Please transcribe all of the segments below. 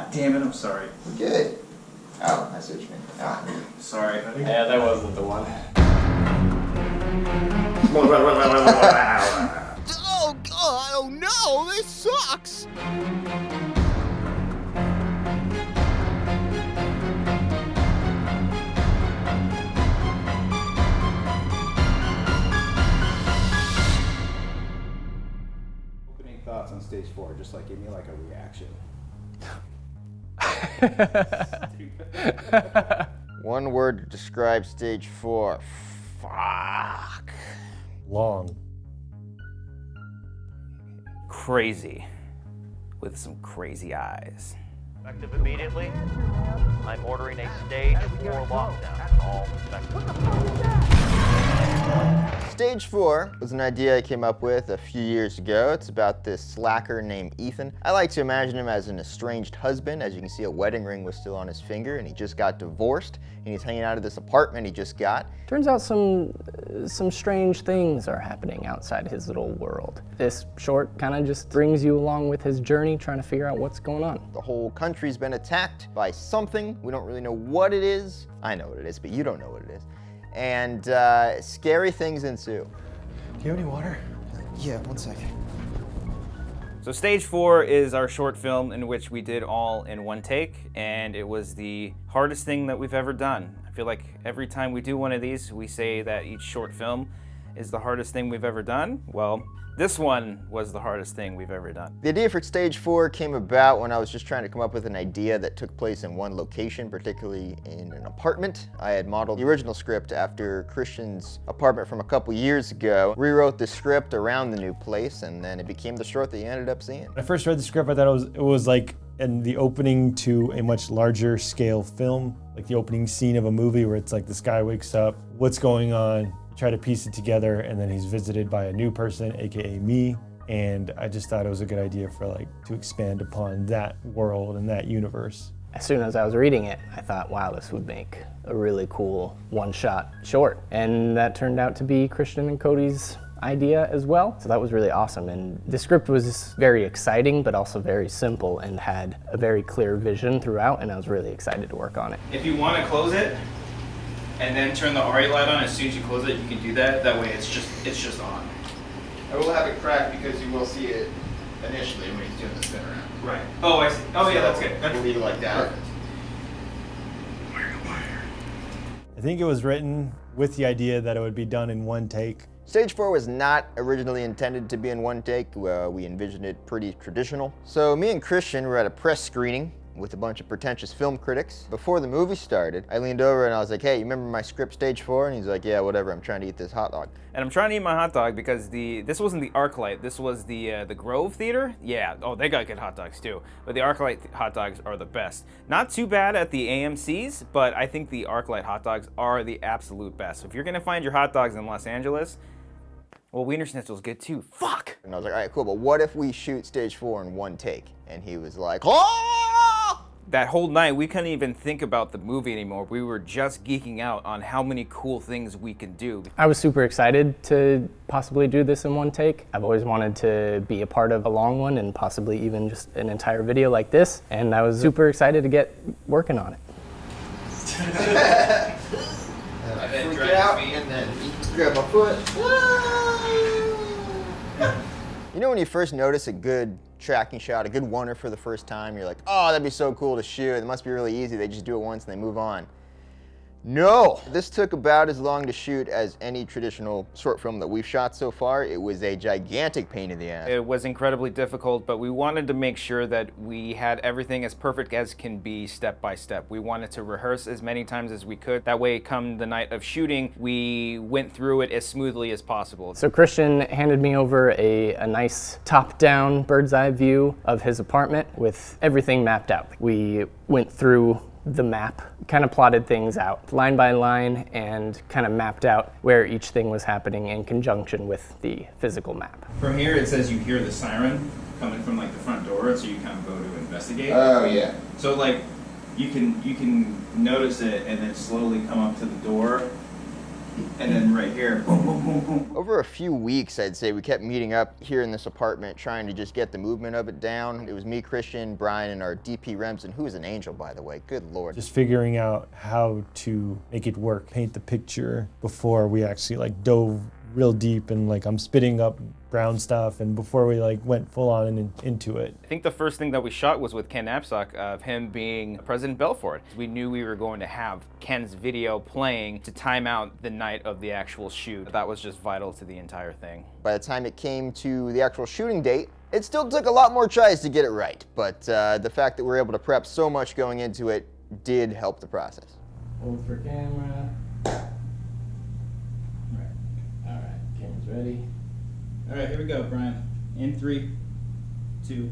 God damn it, I'm sorry. We're good. Oh, I see what you mean. Oh. Sorry. Yeah, that wasn't the one. Oh no, this sucks! Opening thoughts on stage 4, just like give me like a reaction. One word to describe stage 4. Fuck. Long. Crazy. With some crazy eyes. Effective immediately. I'm ordering a stage 4 lockdown. All effective. Stage 4 was an idea I came up with a few years ago. It's about this slacker named Ethan. I like to imagine him as an estranged husband. As you can see, a wedding ring was still on his finger, and he just got divorced, and he's hanging out of this apartment he just got. Turns out some strange things are happening outside his little world. This short kind of just brings you along with his journey, trying to figure out what's going on. The whole country's been attacked by something. We don't really know what it is. I know what it is, but you don't know what it is. And scary things ensue. Do you have any water? Yeah, 1 second. So stage 4 is our short film in which we did all in one take, and it was the hardest thing that we've ever done. I feel like every time we do one of these, we say that each short film is the hardest thing we've ever done. Well, this one was the hardest thing we've ever done. The idea for stage 4 came about when I was just trying to come up with an idea that took place in one location, particularly in an apartment. I had modeled the original script after Christian's apartment from a couple years ago, rewrote the script around the new place, and then it became the short that you ended up seeing. When I first read the script, I thought it was like in the opening to a much larger scale film, like the opening scene of a movie where it's like this guy wakes up, what's going on? Try to piece it together, and then he's visited by a new person, aka me, and I just thought it was a good idea for to expand upon that world and that universe. As soon as I was reading it, I thought, wow, this would make a really cool one-shot short. And that turned out to be Christian and Cody's idea as well. So that was really awesome. And the script was very exciting, but also very simple and had a very clear vision throughout, and I was really excited to work on it. If you want to close it, and then turn the RE light on as soon as you close it, you can do that. That way it's just on. I will have it cracked because you will see it initially when he's doing the spin around. Right. Oh, I see. Oh, yeah, that's good. We'll leave it like that. I think it was written with the idea that it would be done in one take. Stage 4 was not originally intended to be in one take. We envisioned it pretty traditional. So me and Christian were at a press screening with a bunch of pretentious film critics. Before the movie started, I leaned over and I was like, hey, you remember my script stage 4? And he's like, yeah, whatever, I'm trying to eat this hot dog. And I'm trying to eat my hot dog because this wasn't the ArcLight, this was the Grove Theater. Yeah, oh, they got good hot dogs too. But the ArcLight hot dogs are the best. Not too bad at the AMC's, but I think the ArcLight hot dogs are the absolute best. So if you're gonna find your hot dogs in Los Angeles, well, Wiener Schnitzel's good too. Fuck! And I was like, all right, cool, but what if we shoot stage 4 in one take? And he was like, oh! That whole night, we couldn't even think about the movie anymore. We were just geeking out on how many cool things we can do. I was super excited to possibly do this in one take. I've always wanted to be a part of a long one and possibly even just an entire video like this. And I was super excited to get working on it. I then freak out and then grab my foot. You know when you first notice a good tracking shot, a good oneer for the first time, you're like, oh, that'd be so cool to shoot. It must be really easy. They just do it once and they move on. No! This took about as long to shoot as any traditional short film that we've shot so far. It was a gigantic pain in the ass. It was incredibly difficult, but we wanted to make sure that we had everything as perfect as can be step by step. We wanted to rehearse as many times as we could. That way, come the night of shooting, we went through it as smoothly as possible. So Christian handed me over a nice top-down bird's eye view of his apartment with everything mapped out. We went through the map, kind of plotted things out line by line and kind of mapped out where each thing was happening in conjunction with the physical map. From here it says you hear the siren coming from like the front door, so you kind of go to investigate. Oh yeah. So like you can notice it and then slowly come up to the door And then right here, boom, boom, boom, boom. Over a few weeks, I'd say, we kept meeting up here in this apartment trying to just get the movement of it down. It was me, Christian, Brian, and our DP Remsen, who is an angel, by the way. Good Lord. Just figuring out how to make it work, paint the picture before we actually like dove real deep and like I'm spitting up brown stuff, and before we like went full on into it. I think the first thing that we shot was with Ken Knapsack of him being President Belfort. We knew we were going to have Ken's video playing to time out the night of the actual shoot. That was just vital to the entire thing. By the time it came to the actual shooting date, it still took a lot more tries to get it right, but the fact that we were able to prep so much going into it did help the process. Hold for camera. All right, camera's ready. All right, here we go, Brian. In 3, 2.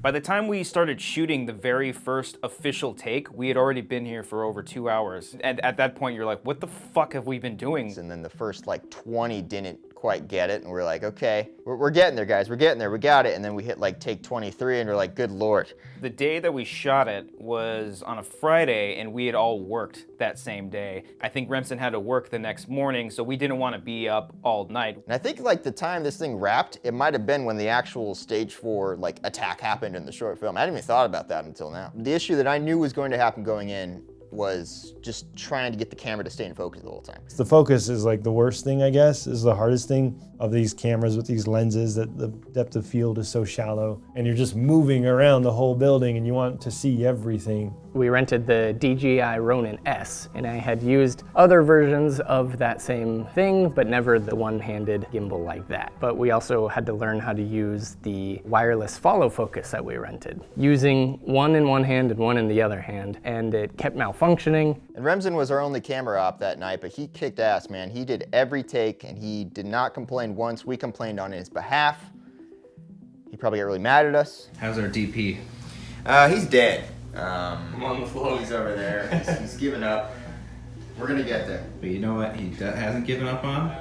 By the time we started shooting the very first official take, we had already been here for over 2 hours. And at that point, you're like, what the fuck have we been doing? And then the first like 20 didn't quite get it, and we're like, okay, we're getting there, guys, we're getting there, we got it. And then we hit like take 23, and we're like, good Lord. The day that we shot it was on a Friday, and we had all worked that same day. I think Remsen had to work the next morning, so we didn't want to be up all night. And I think like the time this thing wrapped, it might have been when the actual stage 4 like attack happened in the short film. I hadn't even thought about that until now. The issue that I knew was going to happen going in was just trying to get the camera to stay in focus the whole time. The focus is like the worst thing, I guess, is the hardest thing of these cameras with these lenses, that the depth of field is so shallow and you're just moving around the whole building and you want to see everything. We rented the DJI Ronin S, and I had used other versions of that same thing, but never the one-handed gimbal like that. But we also had to learn how to use the wireless follow focus that we rented, using one in one hand and one in the other hand, and it kept malfunctioning. And Remsen was our only camera op that night, but he kicked ass, man. He did every take, and he did not complain once. We complained on his behalf. He probably got really mad at us. How's our DP? He's dead. I'm on the floor. He's over there. He's given up. We're gonna get there. But you know what he hasn't given up on?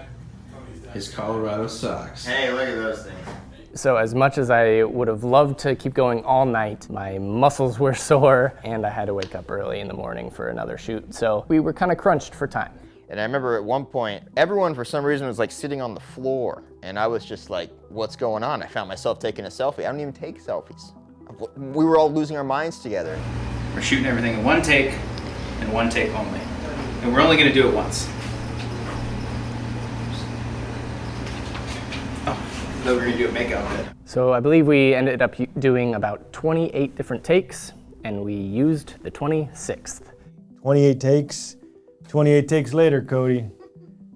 His Colorado socks. Hey, look at those things. So as much as I would have loved to keep going all night, my muscles were sore, and I had to wake up early in the morning for another shoot. So we were kind of crunched for time. And I remember at one point, everyone for some reason was like sitting on the floor, and I was just like, what's going on? I found myself taking a selfie. I don't even take selfies. We were all losing our minds together. We're shooting everything in one take, and one take only. And we're only gonna do it once. Oh, I thought we were gonna do a makeout bit. So I believe we ended up doing about 28 different takes, and we used the 26th. 28 takes. 28 takes later, Cody.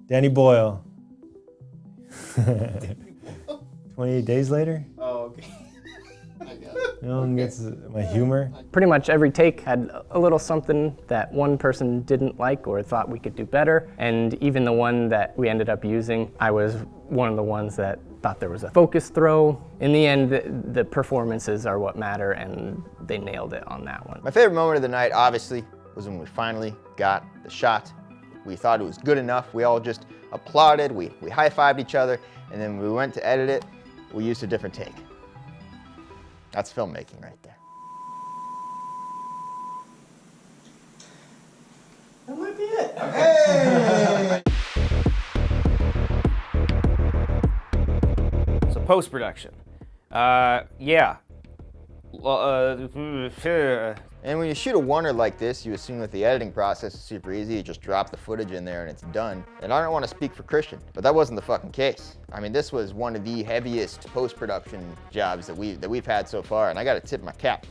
Danny Boyle. 28 days later? Oh, okay. No one gets my humor. Pretty much every take had a little something that one person didn't like or thought we could do better. And even the one that we ended up using, I was one of the ones that thought there was a focus throw. In the end, the performances are what matter, and they nailed it on that one. My favorite moment of the night, obviously, was when we finally got the shot. We thought it was good enough. We all just applauded, we high-fived each other, and then when we went to edit it, we used a different take. That's filmmaking right there. That might be it. Hey! So post-production. Yeah. And when you shoot a oneer like this, you assume that the editing process is super easy. You just drop the footage in there and it's done. And I don't want to speak for Christian, but that wasn't the fucking case. I mean, this was one of the heaviest post-production jobs that we've had so far, and I got to tip my cap,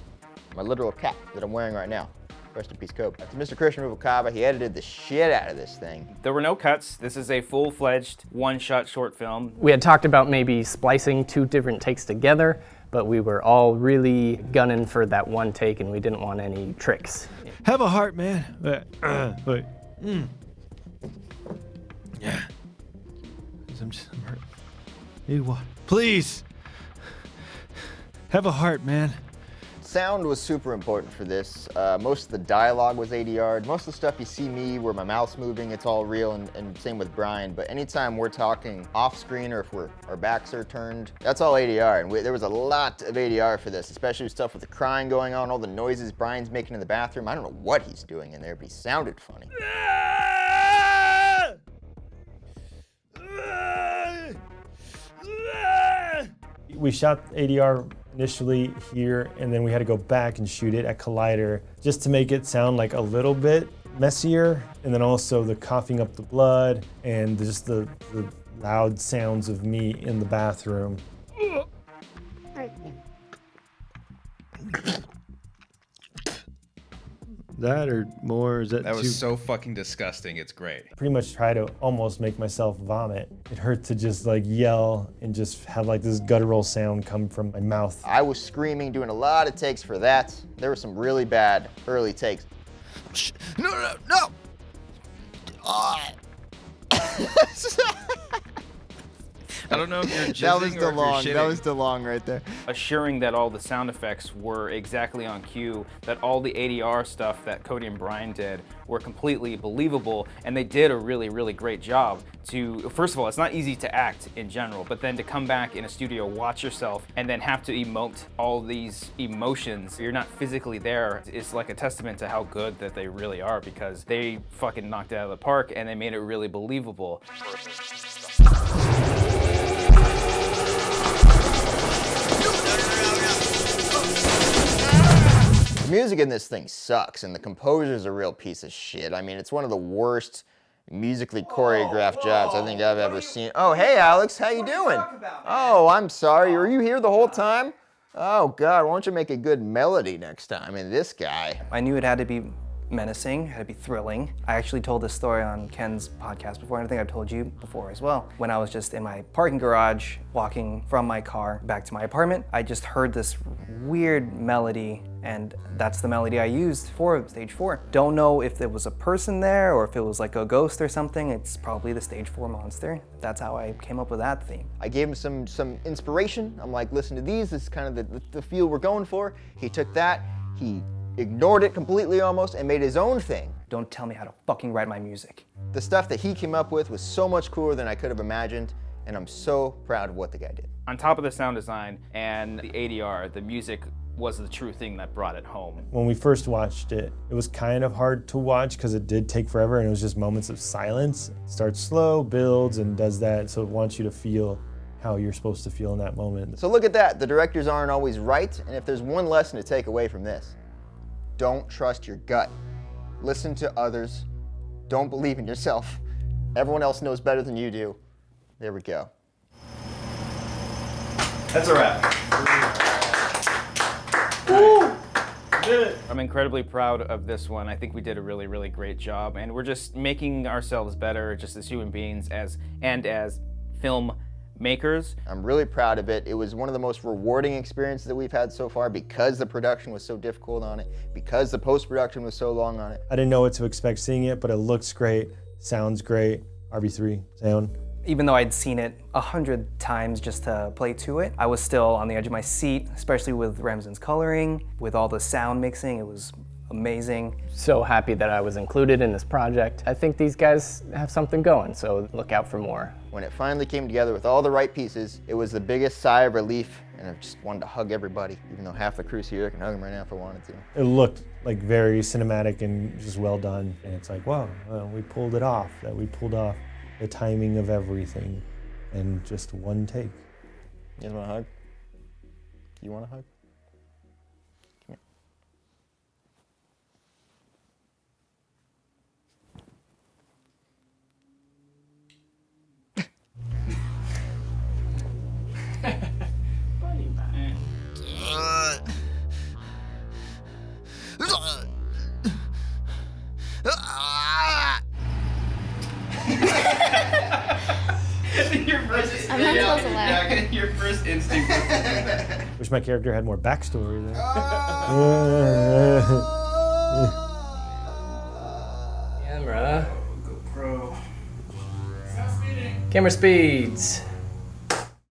my literal cap that I'm wearing right now. Rest in peace, Kobe. To Mr. Christian Rubalcaba, he edited the shit out of this thing. There were no cuts. This is a full-fledged one-shot short film. We had talked about maybe splicing 2 different takes together, but we were all really gunning for that one take, and we didn't want any tricks. Have a heart, man. Wait. Yeah. I'm hurt. Hey, what? Please. Have a heart, man. Sound was super important for this. Most of the dialogue was ADR'd. Most of the stuff you see me where my mouth's moving, it's all real, and same with Brian. But anytime we're talking off screen or if our backs are turned, that's all ADR. And there was a lot of ADR for this, especially with stuff with the crying going on, all the noises Brian's making in the bathroom. I don't know what he's doing in there, but he sounded funny. We shot ADR initially here, and then we had to go back and shoot it at Collider just to make it sound like a little bit messier, and then also the coughing up the blood and just the loud sounds of me in the bathroom. That or more? Is that That too? was so fucking disgusting. It's great. Pretty much try to almost make myself vomit. It hurt to just like yell and just have like this guttural sound come from my mouth. I was screaming, doing a lot of takes for that. There were some really bad early takes. No, no, no! I don't know if you're jizzing That was or if you're DeLong. shitting. That was DeLong right there. Assuring that all the sound effects were exactly on cue, that all the ADR stuff that Cody and Brian did were completely believable, and they did a really, really great job to, first of all, it's not easy to act in general, but then to come back in a studio, watch yourself, and then have to emote all these emotions. You're not physically there. It's like a testament to how good that they really are, because they fucking knocked it out of the park, and they made it really believable. The music in this thing sucks, and the composer's a real piece of shit. I mean, it's one of the worst musically choreographed jobs I think I've ever seen. Oh, hey, Alex, how you doing? Oh, I'm sorry. Were you here the whole time? Oh, God, why don't you make a good melody next time? I mean, this guy. I knew it had to be menacing, had to be thrilling. I actually told this story on Ken's podcast before, and I think I've told you before as well. When I was just in my parking garage, walking from my car back to my apartment, I just heard this weird melody, and that's the melody I used for stage 4. Don't know if there was a person there or if it was like a ghost or something. It's probably the stage 4 monster. That's how I came up with that theme. I gave him some inspiration. I'm like, listen to these. This is kind of the feel we're going for. He took that. He ignored it completely almost and made his own thing. Don't tell me how to fucking write my music. The stuff that he came up with was so much cooler than I could have imagined, and I'm so proud of what the guy did. On top of the sound design and the ADR, the music was the true thing that brought it home. When we first watched it, it was kind of hard to watch because it did take forever and it was just moments of silence. It starts slow, builds, and does that, so it wants you to feel how you're supposed to feel in that moment. So look at that. The directors aren't always right, and if there's one lesson to take away from this, don't trust your gut. Listen to others. Don't believe in yourself. Everyone else knows better than you do. There we go. That's a wrap. I'm incredibly proud of this one. I think we did a really, really great job, and we're just making ourselves better just as human beings as film makers. I'm really proud of it. It was one of the most rewarding experiences that we've had so far because the production was so difficult on it, because the post-production was so long on it. I didn't know what to expect seeing it, but it looks great, sounds great, RB3 sound. Even though I'd seen it 100 times just to play to it, I was still on the edge of my seat, especially with Ramsden's coloring, with all the sound mixing. It was amazing. So happy that I was included in this project. I think these guys have something going, so look out for more. When it finally came together with all the right pieces, it was the biggest sigh of relief, and I just wanted to hug everybody, even though half the crew's here. I can hug them right now if I wanted to. It looked like very cinematic and just well done, and it's like, wow, we pulled it off, that we pulled off the timing of everything in just one take. You guys want a hug? You want a hug? Come Funny man. I'm not supposed to laugh. Yeah, your first instinct was to do that. Wish my character had more backstory there. Camera. GoPro. Camera speeds.